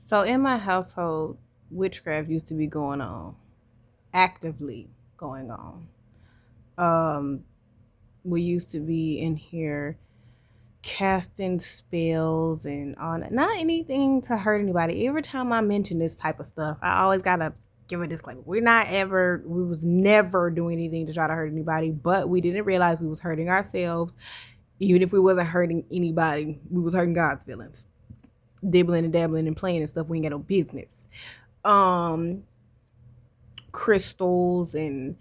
So in my household, witchcraft used to be going on, actively going on. Um, we used to be in here casting spells and all that. Not anything to hurt anybody. Every time I mention this type of stuff, I always gotta give a disclaimer. We was never doing anything to try to hurt anybody, but we didn't realize we was hurting ourselves. Even if we wasn't hurting anybody, we was hurting God's feelings. Dibbling and dabbling and playing and stuff we ain't got no business. Um, Crystals and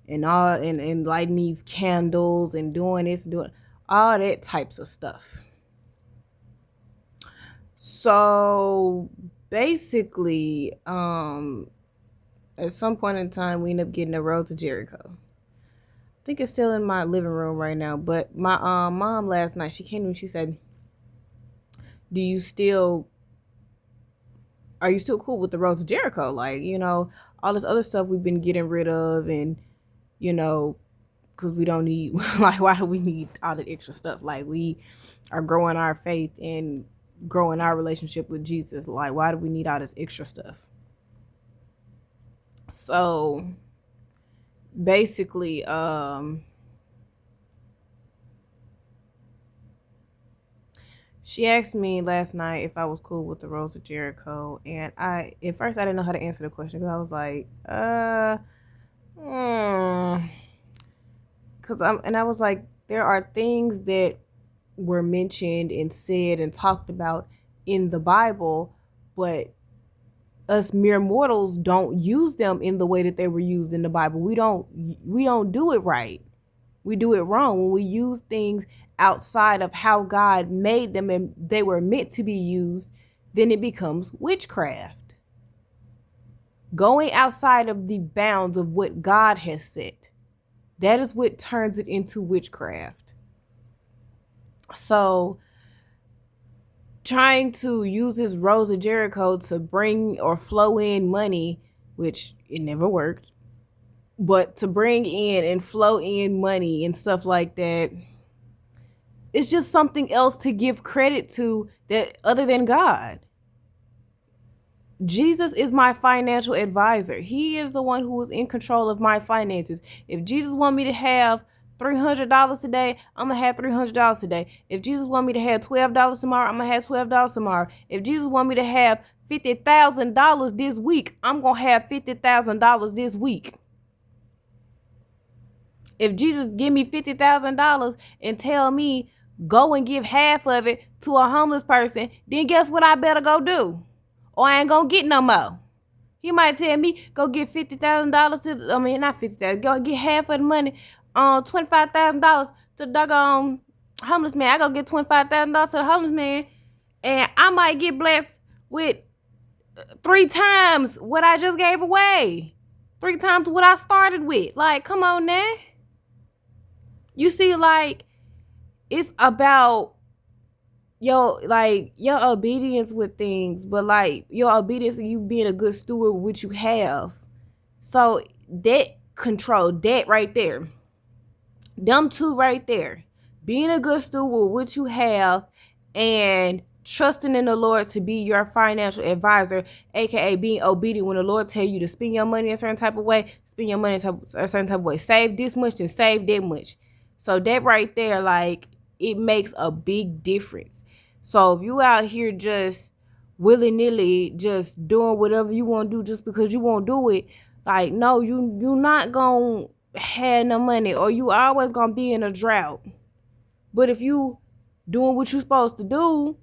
lighting these candles and doing this and doing all that types of stuff. So basically, at some point in time we end up getting a road to Jericho. I think it's still in my living room right now. But my mom last night, she came to me, she said, Do you still are you still cool with the road to Jericho? Like, all this other stuff we've been getting rid of and you know, because we don't need like why do we need all that extra stuff? Like we are growing our faith and growing our relationship with Jesus. Like why do we need all this extra stuff? So basically, she asked me last night if I was cool with the Rose of Jericho, and I at first I didn't know how to answer the question because I was like, and I was like, there are things that were mentioned and said and talked about in the Bible, but us mere mortals don't use them in the way that they were used in the Bible. We don't do it right. We do it wrong when we use things outside of how God made them and they were meant to be used, then it becomes witchcraft. Going outside of the bounds of what God has set. That is what turns it into witchcraft. So trying to use this Rose of Jericho to bring or flow in money, which it never worked, but to bring in and flow in money and stuff like that, it's just something else to give credit to that other than God. Jesus is my financial advisor. He is the one who is in control of my finances. If Jesus want me to have $300 today, I'm gonna have $300 today. If Jesus want me to have $12 tomorrow, I'm gonna have $12 tomorrow. If Jesus want me to have $50,000 this week, I'm gonna have $50,000 this week. If Jesus give me $50,000 and tell me go and give half of it to a homeless person, then guess what I better go do? Or I ain't gonna get no more. He might tell me go get $50,000 to, not 50,000, go get half of the money, $25,000 to doggone homeless man. I go get $25,000 to the homeless man, and I might get blessed with 3 times what I just gave away, 3 times what I started with. Like, come on now. You see, like, it's about your obedience with things, but like your obedience and you being a good steward with what you have. So that control, that right there, them two right there, being a good steward with what you have and trusting in the Lord to be your financial advisor, aka being obedient when the Lord tell you to spend your money a certain type of way, spend your money a certain type of way, save this much and save that much. So that right there, like, it makes a big difference. So if you out here just willy-nilly just doing whatever you want to do just because you won't do it, like, no, you not gonna have no money, or you always gonna be in a drought. But if you doing what you supposed to do,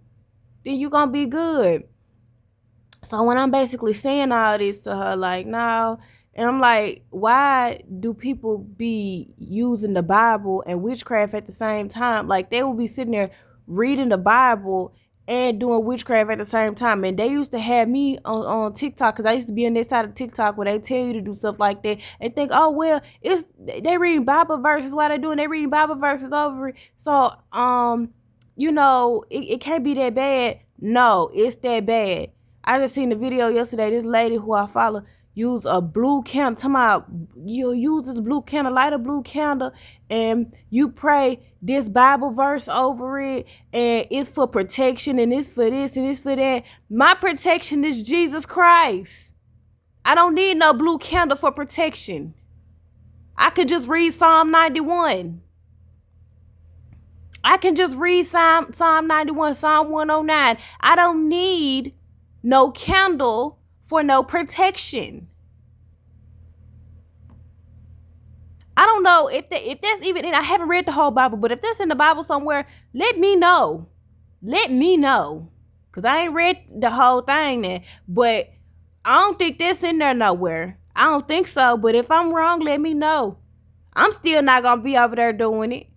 then you gonna be good. So when I'm basically saying all this to her, like, no, and I'm like, why do people be using the Bible and witchcraft at the same time? Like, they will be sitting there reading the Bible and doing witchcraft at the same time. And they used to have me on TikTok, because I used to be on this side of TikTok where they tell you to do stuff like that and think, oh, well, they reading Bible verses. Why they doing? They reading Bible verses over it. So, it can't be that bad. No, it's that bad. I just seen the video yesterday. This lady who I follow, use a blue candle. Talking about you use this blue candle, light a blue candle, and you pray this Bible verse over it, and it's for protection, and it's for this, and it's for that. My protection is Jesus Christ. I don't need no blue candle for protection. I could just read Psalm 91. I can just read Psalm 91, Psalm 109. I don't need no candle for no protection. I don't know if that's even, and I haven't read the whole Bible, but if that's in the Bible somewhere, let me know. Let me know. Because I ain't read the whole thing there. But I don't think that's in there nowhere. I don't think so. But if I'm wrong, let me know. I'm still not going to be over there doing it.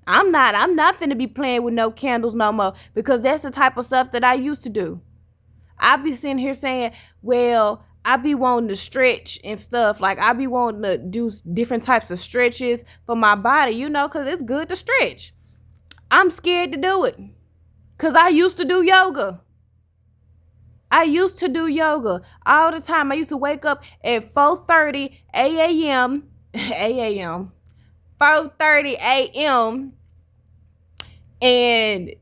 I'm not finna be playing with no candles no more, because that's the type of stuff that I used to do. I be sitting here saying, well, I be wanting to stretch and stuff. Like, I be wanting to do different types of stretches for my body, because it's good to stretch. I'm scared to do it, because I used to do yoga. I used to do yoga all the time. I used to wake up at 4:30 a.m. 4:30 a.m. and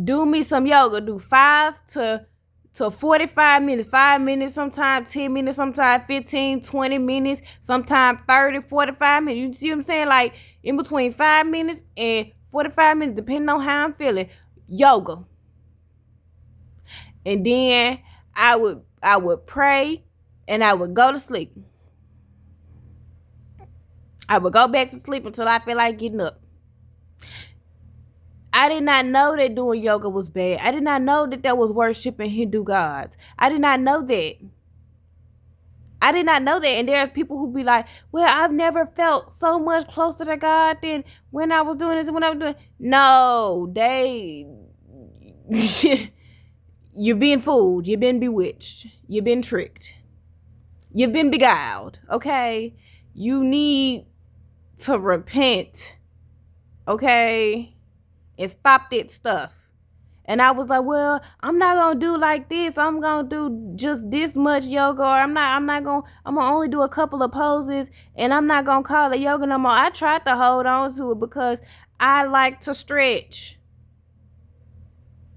do me some yoga. Do 5 to 45 minutes. 5 minutes, sometimes 10 minutes, sometimes 15, 20 minutes, sometimes 30, 45 minutes. You see what I'm saying? Like, in between 5 minutes and 45 minutes, depending on how I'm feeling. Yoga. And then I would pray and I would go to sleep. I would go back to sleep until I feel like getting up. I did not know that doing yoga was bad. I did not know that was worshiping Hindu gods. I did not know that. And there's people who be like, well, I've never felt so much closer to God than when I was doing this and when I was doing. No, you're being fooled. You've been bewitched. You've been tricked. You've been beguiled. Okay? You need to repent. Okay? And stop that stuff. And I was like, well, I'm not gonna do like this. I'm gonna do just this much yoga, or I'm gonna only do a couple of poses, and I'm not gonna call it yoga no more. I tried to hold on to it because I like to stretch.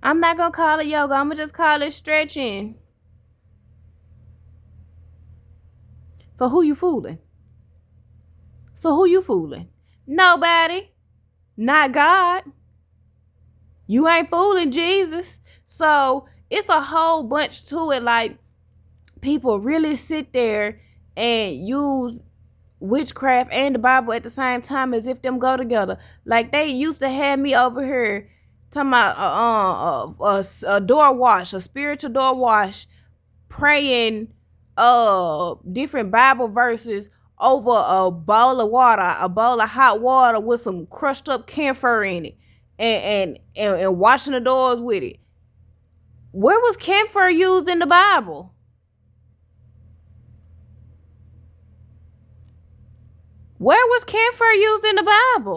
I'm not gonna call it yoga. I'm gonna just call it stretching. So who you fooling? Nobody. Not God. You ain't fooling Jesus. So it's a whole bunch to it. Like, people really sit there and use witchcraft and the Bible at the same time as if them go together. Like, they used to have me over here talking about a door wash, a spiritual door wash, praying different Bible verses over a bowl of water, a bowl of hot water with some crushed up camphor in it, and washing the doors with it. Where was camphor used in the Bible? Where was camphor used in the Bible?